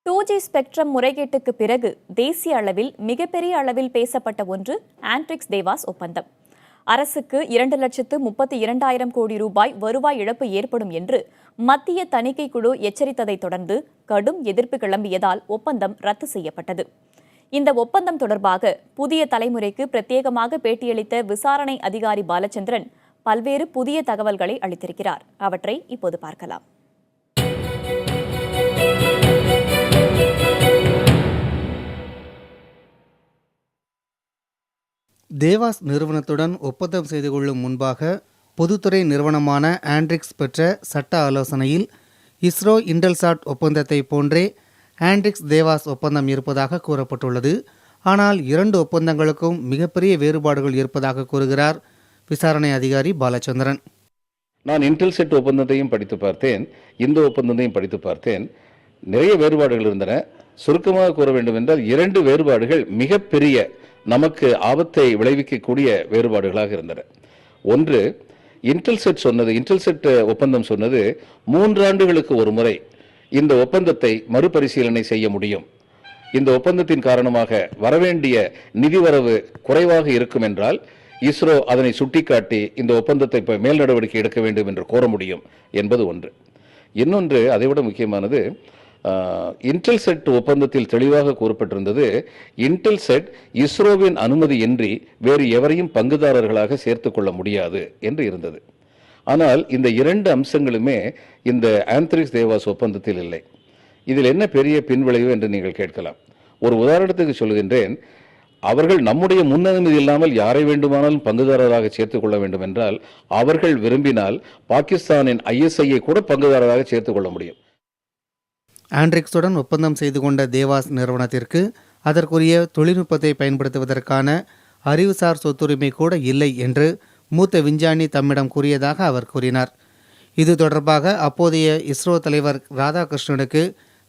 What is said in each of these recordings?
2G spectrum முறைகேட்டுக்கு பிறகு தேசிய அளவில் மிகப்பெரிய அளவில் பேசப்பட்ட ஒன்று ஆண்ட்ரிக்ஸ் தேவாஸ் ஒப்பந்தம். அரசுக்கு 2,32,200 கோடி ரூபாய் வருவாய் இழப்பு ஏற்படும் என்று மத்திய தணிக்கை குழு எச்சரித்ததை தொடர்ந்து கடும் எதிர்ப்பு கிளம்பியதால் ஒப்பந்தம் ரத்து செய்யப்பட்டது. இந்த ஒப்பந்தம் தொடர்பாக புதிய தலைமுறைக்கு பிரத்யேகமாக பேட்டியளித்த விசாரணை அதிகாரி பாலச்சந்திரன் பல்வேறு புதிய தகவல்களை அளித்திருக்கிறார். அவற்றை இப்போது பார்க்கலாம். தேவாஸ் நிறுவனத்துடன் ஒப்பந்தம் செய்து கொள்ளும் முன்பாக பொதுத்துறை நிறுவனமான ஆண்ட்ரிக்ஸ் பெற்ற சட்ட ஆலோசனையில் இஸ்ரோ இன்டெல்சாட் ஒப்பந்தத்தை போன்றே ஆண்ட்ரிக்ஸ் தேவாஸ் ஒப்பந்தம் இருப்பதாக கூறப்பட்டுள்ளது. ஆனால் இரண்டு ஒப்பந்தங்களுக்கும் மிகப்பெரிய வேறுபாடுகள் இருப்பதாக கூறுகிறார் விசாரணை அதிகாரி பாலச்சந்திரன். நான் இன்டெல்செட் ஒப்பந்தத்தையும் படித்து பார்த்தேன், இந்த ஒப்பந்தத்தையும் படித்து பார்த்தேன். நிறைய வேறுபாடுகள் இருந்தன. சுருக்கமாக கூற வேண்டும் என்றால் இரண்டு வேறுபாடுகள் மிகப்பெரிய நமக்கு ஆபத்தை விளைவிக்கக்கூடிய வேறுபாடுகளாக இருந்தன. ஒன்று, இன்டெல்செட் ஒப்பந்தம் சொன்னது 3 ஆண்டுகளுக்கு ஒரு முறை இந்த ஒப்பந்தத்தை மறுபரிசீலனை செய்ய முடியும். இந்த ஒப்பந்தத்தின் காரணமாக வரவேண்டிய நிதி வரவு குறைவாக இருக்கும் என்றால் இஸ்ரோ அதனை சுட்டிக்காட்டி இந்த ஒப்பந்தத்தை மேல் நடவடிக்கை எடுக்க வேண்டும் என்று கோர முடியும் என்பது ஒன்று. இன்னொன்று, அதைவிட முக்கியமானது, இன்டெல்செட் ஒப்பந்தத்தில் தெளிவாக கூறப்பட்டிருந்தது, இன்டெல்செட் இஸ்ரோவின் அனுமதியின்றி வேறு எவரையும் பங்குதாரர்களாக சேர்த்துக் கொள்ள முடியாது என்று இருந்தது. ஆனால் இந்த இரண்டு அம்சங்களுமே இந்த ஆண்ட்ரிக்ஸ் தேவாஸ் ஒப்பந்தத்தில் இல்லை. இதில் என்ன பெரிய பின்விளைவு என்று நீங்கள் கேட்கலாம். ஒரு உதாரணத்துக்கு சொல்கின்றேன். அவர்கள் நம்முடைய முன்னனுமதி இல்லாமல் யாரை வேண்டுமானாலும் பங்குதாரராக சேர்த்துக் கொள்ள வேண்டும் என்றால் அவர்கள் விரும்பினால் பாகிஸ்தானின் ISIயை கூட பங்குதாரராக சேர்த்துக் கொள்ள முடியும். ஆண்ட்ரிக்ஸுடன் ஒப்பந்தம் செய்து கொண்ட தேவாஸ் நிறுவனத்திற்கு அதற்குரிய தொழில்நுட்பத்தை பயன்படுத்துவதற்கான அறிவுசார் சொத்துரிமை கூட இல்லை என்று மூத்த விஞ்ஞானி தம்மிடம் கூறியதாக அவர் கூறினார். இது தொடர்பாக அப்போதைய இஸ்ரோ தலைவர் ராதாகிருஷ்ணனுக்கு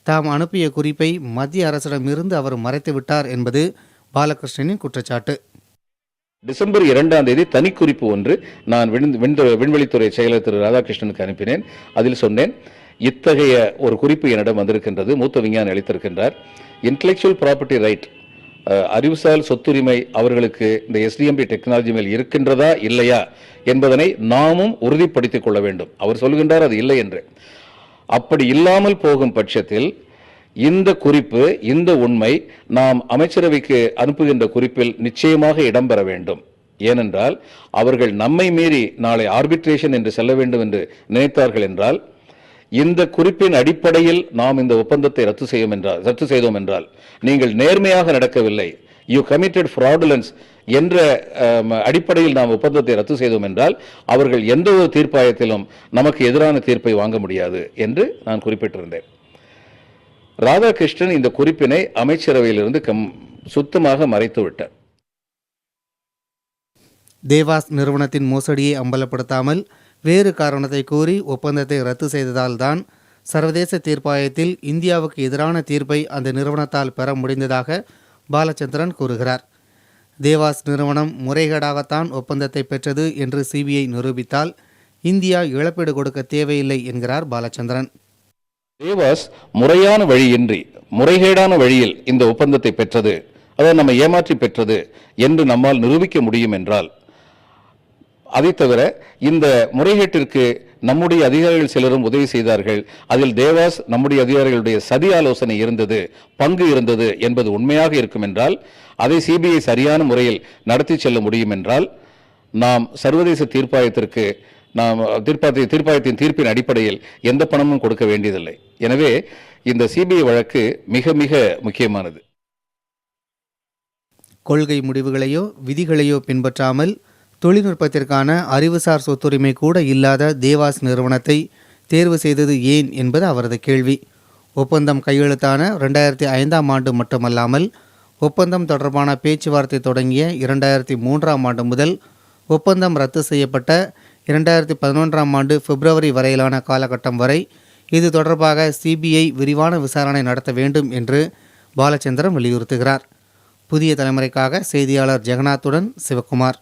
தாம் அனுப்பிய குறிப்பை மத்திய அரசிடமிருந்து அவர் மறைத்துவிட்டார் என்பது பாலகிருஷ்ணனின் குற்றச்சாட்டு. டிசம்பர் 2ஆம் தேதி தனிக்குறிப்பு ஒன்று நான் விண்வெளித்துறை செயலர் திரு ராதாகிருஷ்ணனுக்கு அனுப்பினேன். அதில் சொன்னேன், இத்தகைய ஒரு குறிப்பு என்னிடம் வந்திருக்கின்றது, மூத்த விஞ்ஞானி அளித்திருக்கின்றார். இன்டெலெக்சுவல் ப்ராப்பர்ட்டி ரைட், அறிவுசார் சொத்துரிமை அவர்களுக்கு இந்த SDMP டெக்னாலஜி மேல் இருக்கின்றதா இல்லையா என்பதனை நாமும் உறுதிப்படுத்திக் கொள்ள வேண்டும். அவர் சொல்கின்றார் அது இல்லை என்று. அப்படி இல்லாமல் போகும் பட்சத்தில் இந்த குறிப்பு, இந்த உண்மை நாம் அமைச்சரவைக்கு அனுப்புகின்ற குறிப்பில் நிச்சயமாக இடம்பெற வேண்டும். ஏனென்றால் அவர்கள் நம்மை மீறி நாளை ஆர்பிட்ரேஷன் என்று செல்ல வேண்டும் என்று நினைத்தார்கள் என்றால், இந்த குறிப்பின் அடிப்படையில் நாம் இந்த ஒப்பந்தத்தை ரத்து செய்தோம் என்றால் நீங்கள் நேர்மையாக நடக்கவில்லை, யூ கமிட்டட் ஃப்ராடுலன்ஸ் என்ற அடிப்படையில் நாம் ஒப்பந்தத்தை ரத்து செய்தோம் என்றால் அவர்கள் எந்த ஒரு தீர்ப்பாயத்திலும் நமக்கு எதிரான தீர்ப்பை வாங்க முடியாது என்று நான் குறிப்பிட்டிருந்தேன். ராதாகிருஷ்ணன் இந்த குறிப்பினை அமைச்சரவையிலிருந்து சுத்தமாக மறைத்து விட்டார். தேவாஸ் நிறுவனத்தின் மோசடியை அம்பலப்படுத்தாமல் வேறு காரணத்தை கூறி ஒப்பந்தத்தை ரத்து செய்ததால் தான் சர்வதேச தீர்ப்பாயத்தில் இந்தியாவுக்கு எதிரான தீர்ப்பை அந்த நிறுவனத்தால் பெற முடிந்ததாக பாலச்சந்திரன் கூறுகிறார். தேவாஸ் நிறுவனம் முறைகேடாகத்தான் ஒப்பந்தத்தை பெற்றது என்று CBI நிரூபித்தால் இந்தியா இழப்பீடு கொடுக்க தேவையில்லை என்கிறார் பாலச்சந்திரன். தேவாஸ் முறையான வழியின்றி முறைகேடான வழியில் இந்த ஒப்பந்தத்தை பெற்றது, அதாவது நம்ம ஏமாற்றி பெற்றது என்று நம்மால் நிரூபிக்க முடியும் என்றால், அதை தவிர இந்த முறைகேட்டிற்கு நம்முடைய அதிகாரிகள் சிலரும் உதவி செய்தார்கள், அதில் தேவாஸ் நம்முடைய அதிகாரிகளுடைய சதி ஆலோசனை இருந்தது, பங்கு இருந்தது என்பது உண்மையாக இருக்கும் என்றால், அதை CBI சரியான முறையில் நடத்தி செல்ல முடியும் என்றால், நாம் சர்வதேச தீர்ப்பாயத்திற்கு தீர்ப்பாயத்தின் தீர்ப்பின் அடிப்படையில் எந்த பணமும் கொடுக்க வேண்டியதில்லை. எனவே இந்த CBI வழக்கு மிக மிக முக்கியமானது. கொள்கை முடிவுகளையோ விதிகளையோ பின்பற்றாமல் தொழில்நுட்பத்திற்கான அறிவுசார் சொத்துரிமை கூட இல்லாத தேவாஸ் நிறுவனத்தை தேர்வு செய்தது ஏன் என்பது அவரது கேள்வி. ஒப்பந்தம் கையெழுத்தான 2005ஆம் ஆண்டு மட்டுமல்லாமல் ஒப்பந்தம் தொடர்பான பேச்சுவார்த்தை தொடங்கிய 2003ஆம் ஆண்டு முதல் ஒப்பந்தம் ரத்து செய்யப்பட்ட 2011ஆம் ஆண்டு பிப்ரவரி வரையிலான காலகட்டம் வரை இது தொடர்பாக CBI விரிவான விசாரணை நடத்த வேண்டும் என்று பாலச்சந்திரன் வலியுறுத்துகிறார். புதிய தலைமுறைக்காக செய்தியாளர் ஜெகநாத்துடன் சிவகுமார்.